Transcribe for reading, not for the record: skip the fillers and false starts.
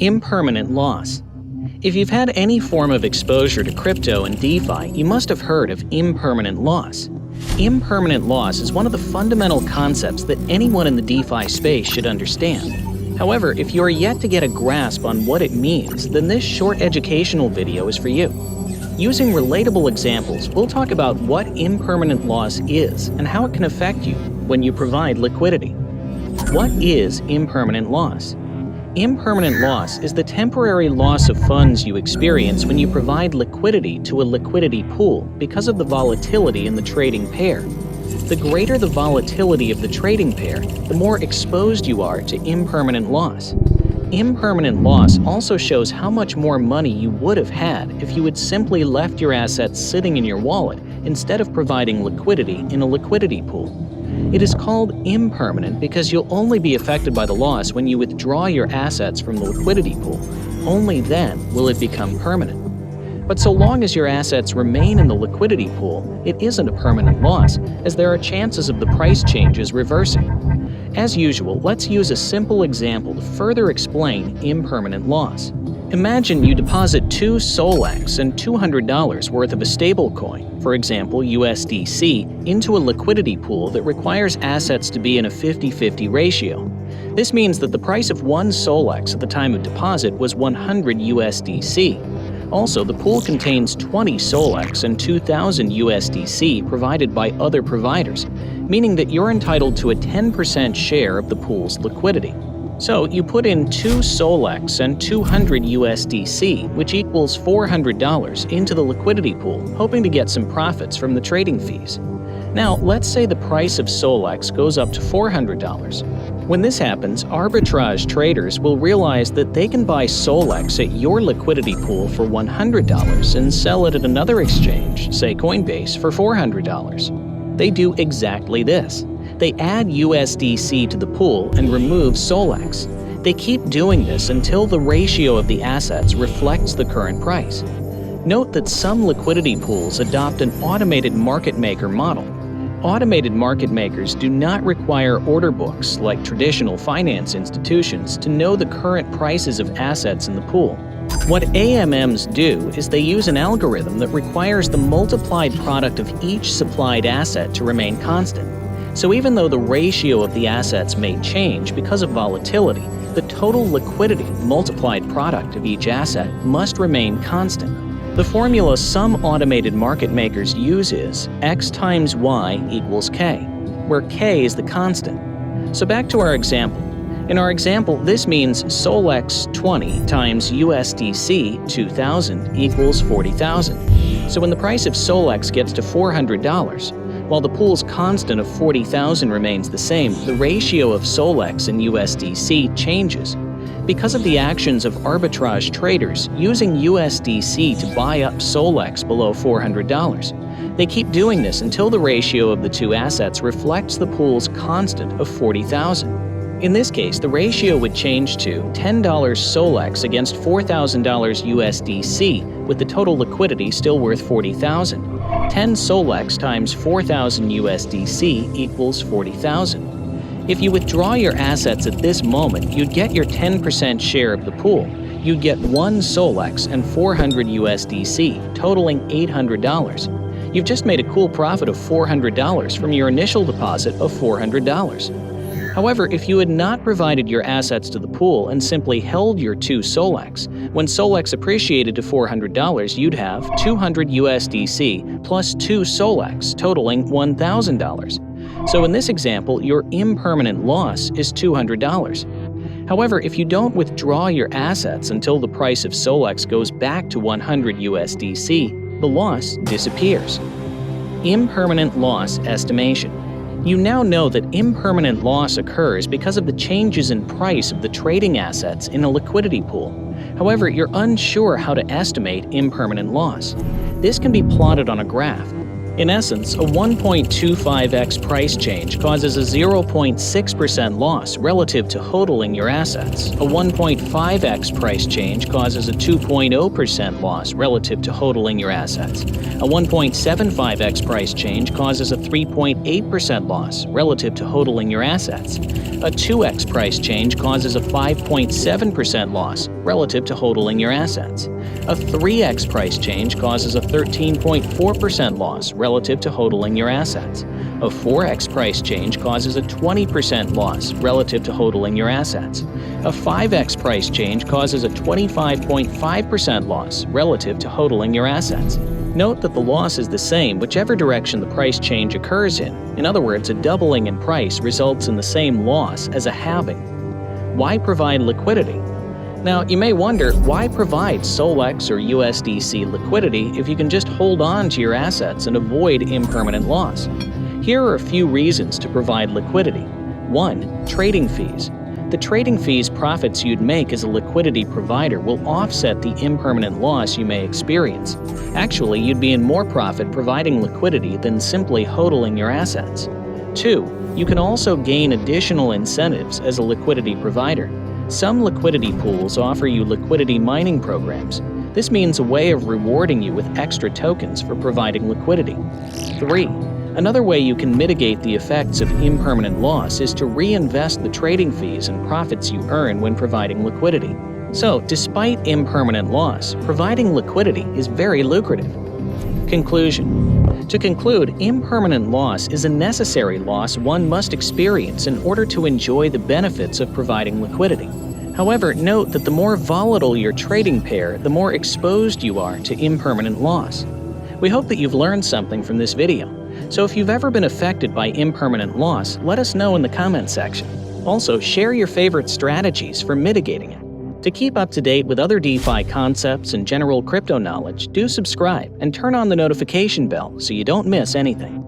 Impermanent loss. If you've had any form of exposure to crypto and DeFi, you must have heard of impermanent loss. Impermanent loss is one of the fundamental concepts that anyone in the DeFi space should understand. However, if you are yet to get a grasp on what it means, then this short educational video is for you. Using relatable examples, we'll talk about what impermanent loss is and how it can affect you when you provide liquidity. What is impermanent loss? Impermanent loss is the temporary loss of funds you experience when you provide liquidity to a liquidity pool because of the volatility in the trading pair. The greater the volatility of the trading pair, the more exposed you are to impermanent loss. Impermanent loss also shows how much more money you would have had if you had simply left your assets sitting in your wallet instead of providing liquidity in a liquidity pool. It is called impermanent because you'll only be affected by the loss when you withdraw your assets from the liquidity pool. Only then will it become permanent. But so long as your assets remain in the liquidity pool, it isn't a permanent loss, as there are chances of the price changes reversing. As usual, let's use a simple example to further explain impermanent loss. Imagine you deposit 2 Solex and $200 worth of a stablecoin, for example USDC, into a liquidity pool that requires assets to be in a 50-50 ratio. This means that the price of 1 Solex at the time of deposit was 100 USDC. Also, the pool contains 20 Solex and 2,000 USDC provided by other providers, meaning that you're entitled to a 10% share of the pool's liquidity. So you put in 2 Solex and 200 USDC, which equals $400, into the liquidity pool, hoping to get some profits from the trading fees. Now, let's say the price of Solex goes up to $400. When this happens, arbitrage traders will realize that they can buy Solex at your liquidity pool for $100 and sell it at another exchange, say Coinbase, for $400. They do exactly this. They add USDC to the pool and remove Solex. They keep doing this until the ratio of the assets reflects the current price. Note that some liquidity pools adopt an automated market maker model. Automated market makers do not require order books like traditional finance institutions to know the current prices of assets in the pool. What AMMs do is they use an algorithm that requires the multiplied product of each supplied asset to remain constant. So even though the ratio of the assets may change because of volatility, the total liquidity multiplied product of each asset must remain constant. The formula some automated market makers use is X times Y equals K, where K is the constant. So back to our example. In our example, this means Solex 20 times USDC 2000 equals 40,000. So when the price of Solex gets to $400, while the pool's constant of 40,000 remains the same, the ratio of Solex and USDC changes. Because of the actions of arbitrage traders using USDC to buy up Solex below $400, they keep doing this until the ratio of the two assets reflects the pool's constant of 40,000. In this case, the ratio would change to $10 Solex against $4,000 USDC, with the total liquidity still worth $40,000. 10 Solex times 4,000 USDC equals 40,000. If you withdraw your assets at this moment, you'd get your 10% share of the pool. You'd get 1 Solex and 400 USDC, totaling $800. You've just made a cool profit of $400 from your initial deposit of $400. However, if you had not provided your assets to the pool and simply held your 2 Solex, when Solex appreciated to $400, you'd have 200 USDC plus 2 Solex, totaling $1,000. So in this example, your impermanent loss is $200. However, if you don't withdraw your assets until the price of Solex goes back to 100 USDC, the loss disappears. Impermanent loss estimation. You now know that impermanent loss occurs because of the changes in price of the trading assets in a liquidity pool. However, you're unsure how to estimate impermanent loss. This can be plotted on a graph. In essence, a 1.25x price change causes a 0.6% loss relative to hodling your assets. A 1.5x price change causes a 2.0% loss relative to hodling your assets. A 1.75x price change causes a 3.8% loss relative to hodling your assets. A 2x price change causes a 5.7% loss, relative to hodling your assets. A 3x price change causes a 13.4% loss relative to hodling your assets. A 4x price change causes a 20% loss relative to hodling your assets. A 5x price change causes a 25.5% loss relative to hodling your assets. Note that the loss is the same whichever direction the price change occurs in. In other words, a doubling in price results in the same loss as a halving. Why provide liquidity? Now, you may wonder, why provide SolX or USDC liquidity if you can just hold on to your assets and avoid impermanent loss? Here are a few reasons to provide liquidity. 1. Trading fees. The trading fees profits you'd make as a liquidity provider will offset the impermanent loss you may experience. Actually, you'd be in more profit providing liquidity than simply hodling your assets. 2. You can also gain additional incentives as a liquidity provider. Some liquidity pools offer you liquidity mining programs. This means a way of rewarding you with extra tokens for providing liquidity. 3. Another way you can mitigate the effects of impermanent loss is to reinvest the trading fees and profits you earn when providing liquidity. So, despite impermanent loss, providing liquidity is very lucrative. Conclusion. To conclude, impermanent loss is a necessary loss one must experience in order to enjoy the benefits of providing liquidity. However, note that the more volatile your trading pair, the more exposed you are to impermanent loss. We hope that you've learned something from this video. So if you've ever been affected by impermanent loss, let us know in the comment section. Also, share your favorite strategies for mitigating it. To keep up to date with other DeFi concepts and general crypto knowledge, do subscribe and turn on the notification bell so you don't miss anything.